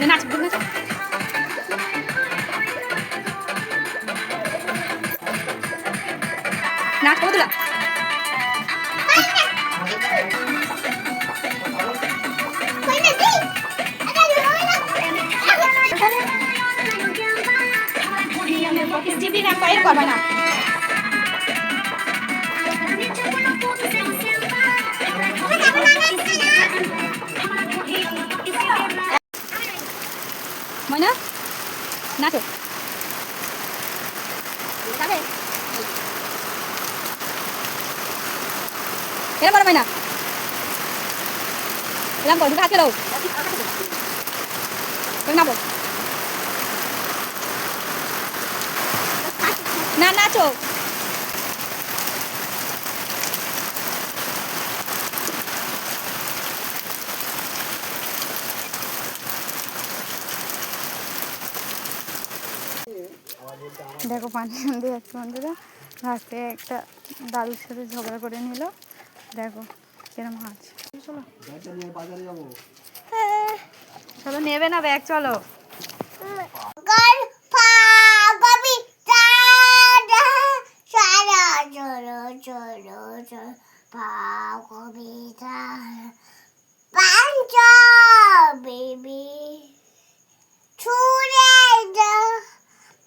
নাচ নাচ কত তোলা করবে না ময়না নাচো এরম করো ময়না এরম করো দুটো হাত খেলো নামো না নাচো দেখো পানি আনতে যাচ্ছে বন্ধুরা রাস্তায় একটা দাদুর সাথে ঝগড়া করে নিল দেখো কিরম হাঁচ চলো চলো নেবে না ব্যাগ চলো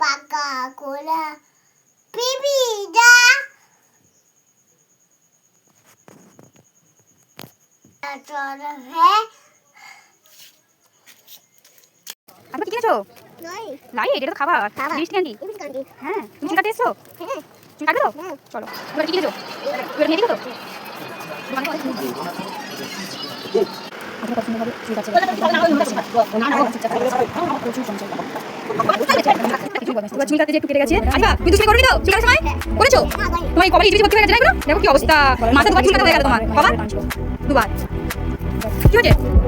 Coca-Cola, bebida. আপনি কি কিনেছো লাইট এটা তো খাবার লিস্ট ক্যান্ডি হ্যাঁ তুমি চুল কাটতে এসছো চুল কাটবে তো চলো এবার কি কিনেছো এবার নিয়ে দিবো তো চুল কাটতে যে একটু কেটে গেছে আচ্ছা তুমি দুষ্মি করবি তো চুল কাটার সময় করেছো তোমার কবার ইটিভিতে ভর্তি হয়ে গেছে দেখো কি অবস্থা মাথা দুবার চুল কাটা হয়ে গেল তোমার কবার দুবার কি হয়েছে